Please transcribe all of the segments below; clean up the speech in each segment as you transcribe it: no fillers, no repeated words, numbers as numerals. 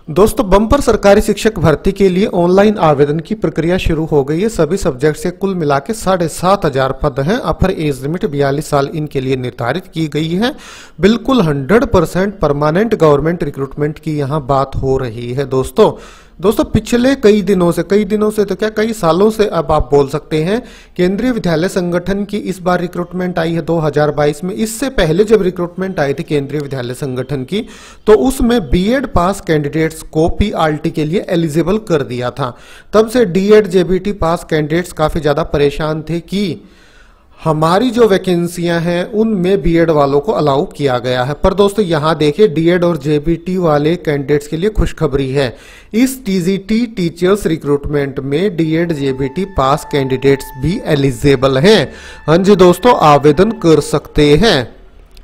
दोस्तों बम्पर सरकारी शिक्षक भर्ती के लिए ऑनलाइन आवेदन की प्रक्रिया शुरू हो गई है। सभी सब्जेक्ट से कुल मिला के 7,500 पद हैं। अपर एज लिमिट 42 साल इनके लिए निर्धारित की गई है। बिल्कुल 100% परमानेंट गवर्नमेंट रिक्रूटमेंट की यहाँ बात हो रही है। दोस्तों पिछले कई दिनों से तो क्या कई सालों से अब आप बोल सकते हैं, केंद्रीय विद्यालय संगठन की इस बार रिक्रूटमेंट आई है 2022 में। इससे पहले जब रिक्रूटमेंट आई थी केंद्रीय विद्यालय संगठन की, तो उसमें बीएड पास कैंडिडेट्स को पीआरटी के लिए एलिजिबल कर दिया था। तब से डीएड जेबीटी पास कैंडिडेट्स काफी ज्यादा परेशान थे कि हमारी जो वैकेंसियां हैं उनमें बीएड वालों को अलाउ किया गया है। पर दोस्तों यहां देखिए, डीएड और जेबीटी वाले कैंडिडेट्स के लिए खुशखबरी है। इस टीजीटी टीचर्स रिक्रूटमेंट में डीएड जेबीटी पास कैंडिडेट्स भी एलिजिबल हैं। हाँ जी दोस्तों, आवेदन कर सकते हैं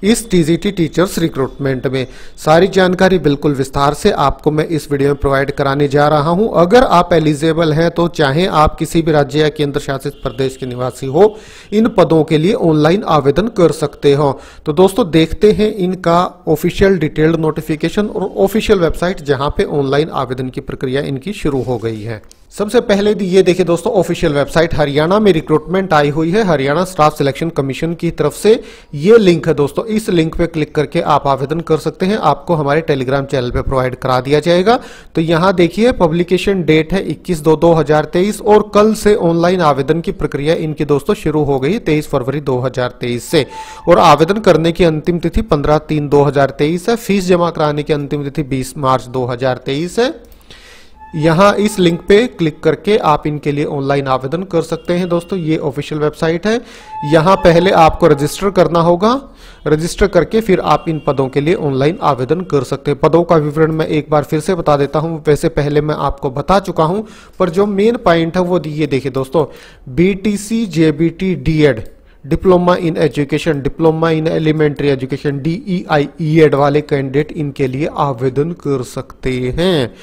इस टीजीटी टीचर्स रिक्रूटमेंट में। सारी जानकारी बिल्कुल विस्तार से आपको मैं इस वीडियो में प्रोवाइड कराने जा रहा हूं। अगर आप एलिजिबल हैं तो चाहे आप किसी भी राज्य या केंद्र शासित प्रदेश के निवासी हो, इन पदों के लिए ऑनलाइन आवेदन कर सकते हो। तो दोस्तों देखते हैं इनका ऑफिशियल डिटेल्ड नोटिफिकेशन और ऑफिशियल वेबसाइट जहां पे ऑनलाइन आवेदन की प्रक्रिया इनकी शुरू हो गई है। सबसे पहले ये देखिए दोस्तों, ऑफिशियल वेबसाइट हरियाणा में रिक्रूटमेंट आई हुई है। हरियाणा स्टाफ सिलेक्शन कमीशन की तरफ से ये लिंक है दोस्तों। इस लिंक पे क्लिक करके आप आवेदन कर सकते हैं। आपको हमारे टेलीग्राम चैनल पे प्रोवाइड करा दिया जाएगा। तो यहाँ देखिए, पब्लिकेशन डेट है 21/2/2023 और कल से ऑनलाइन आवेदन की प्रक्रिया इनकी दोस्तों शुरू हो गई 23 फरवरी 2023 से। और आवेदन करने की अंतिम तिथि 15/3/2023 है। फीस जमा कराने की अंतिम तिथि 20 मार्च 2023 है। यहां इस लिंक पे क्लिक करके आप इनके लिए ऑनलाइन आवेदन कर सकते हैं। दोस्तों ये ऑफिशियल वेबसाइट है। यहां पहले आपको रजिस्टर करना होगा। रजिस्टर करके फिर आप इन पदों के लिए ऑनलाइन आवेदन कर सकते हैं। पदों का विवरण मैं एक बार फिर से बता देता हूं। वैसे पहले मैं आपको बता चुका हूं, पर जो मेन पॉइंट है वो ये देखिए दोस्तों, BTC JBT DEd diploma in education, diploma in elementary education, डीईआईईएड वाले कैंडिडेट इनके लिए आवेदन कर सकते हैं।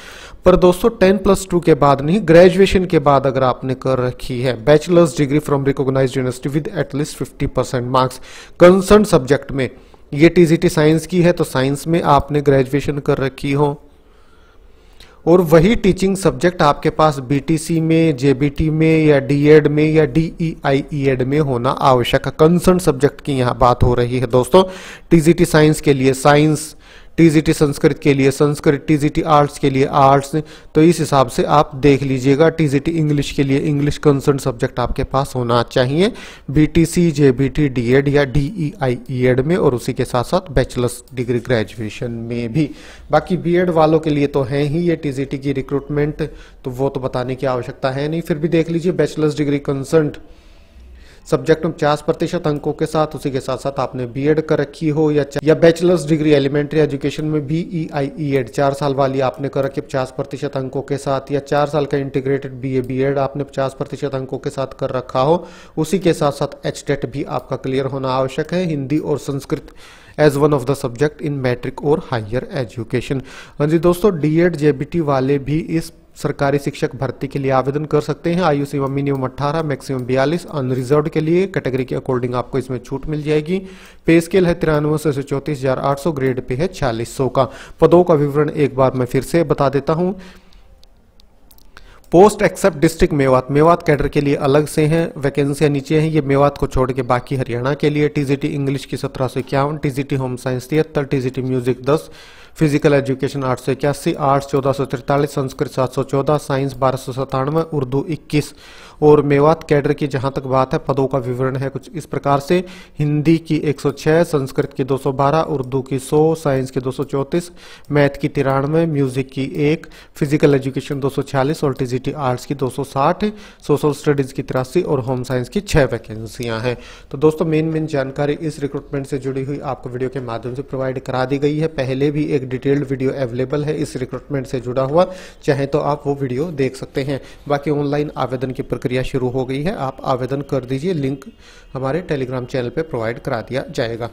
पर दोस्तों 10+2 के बाद नहीं, ग्रेजुएशन के बाद अगर आपने कर रखी है bachelor's degree from recognised university with at least 50% marks concern subject में, ये टीजीटी साइंस की है तो साइंस में आपने ग्रेजुएशन कर रखी हो, और वही टीचिंग सब्जेक्ट आपके पास बीटीसी में, जेबीटी में या डीएड में या डीईआईईएड में होना आवश्यक है। कंसर्न सब्जेक्ट की यहाँ बात हो रही है दोस्तों। टीजीटी साइंस के लिए साइंस, टीजीटी संस्कृत के लिए संस्कृत, टीजीटी आर्ट्स के लिए आर्ट्स। तो इस हिसाब से आप देख लीजिएगा। टीजीटी इंग्लिश के लिए इंग्लिश कंसर्न सब्जेक्ट आपके पास होना चाहिए बीटीसी, जेबीटी, डीएड या डीईआईईएड में, और उसी के साथ साथ बैचलर्स डिग्री ग्रेजुएशन में भी। बाकी बीएड वालों के लिए तो है ही ये टीजीटी की रिक्रूटमेंट, तो वो तो बताने की आवश्यकता है नहीं। फिर भी देख लीजिए, बैचलर्स डिग्री कंसर्न सब्जेक्ट में 50% अंकों के साथ, उसी के साथ साथ आपने बीएड कर रखी हो या बैचलर्स डिग्री एलिमेंट्री एजुकेशन में बीईआईईएड 4 साल वाली आपने कर रखी 50% अंकों के साथ, या 4 साल का इंटीग्रेटेड बीए बीएड आपने 50% अंकों के साथ कर रखा हो। उसी के साथ साथ एचटेट भी आपका क्लियर होना आवश्यक है। हिंदी और Sanskrit as one of the subject in matric और हायर एजुकेशन। हाँ जी दोस्तों, डीएड जेबीटी वाले भी इस सरकारी शिक्षक भर्ती के लिए आवेदन कर सकते हैं। आयु सीमा मिनिमम 18, मैक्सिमम 42। अनरिजर्व्ड के लिए कैटेगरी के अकॉर्डिंग आपको इसमें छूट मिल जाएगी। पे स्केल है 9300 से 34,800, ग्रेड पे है 4600 का। पदों का विवरण एक बार मैं फिर से बता देता हूं। Post except district Mewat cadre के लिए अलग से हैं, वैकेंसियां नीचे हैं। ये मेवात को छोड़ के बाकी हरियाणा के लिए। टीजीटी इंग्लिश की 1751, TGT home science 73, TGT music 10, physical education 881, arts 1443, Sanskrit 714, science 1297, Urdu 21। और मेवात कैडर की जहां तक बात है, पदों का विवरण है कुछ इस प्रकार से। हिंदी की 106, संस्कृत की 212, उर्दू की 100, साइंस की 234, मैथ की 93, म्यूजिक की 1, फिजिकल एजुकेशन 246 और टीजीटी आर्ट्स की 260, सोशल स्टडीज की 83 और होम साइंस की 6 वैकेंसियां हैं। तो दोस्तों मेन जानकारी इस रिक्रूटमेंट से जुड़ी हुई आपको वीडियो के माध्यम से प्रोवाइड करा दी गई है। पहले भी एक डिटेल्ड वीडियो अवेलेबल है इस रिक्रूटमेंट से जुड़ा हुआ, चाहे तो आप वो वीडियो देख सकते हैं। बाकी ऑनलाइन आवेदन की प्रक्रिया शुरू हो गई है, आप आवेदन कर दीजिए। लिंक हमारे टेलीग्राम चैनल पे प्रोवाइड करा दिया जाएगा।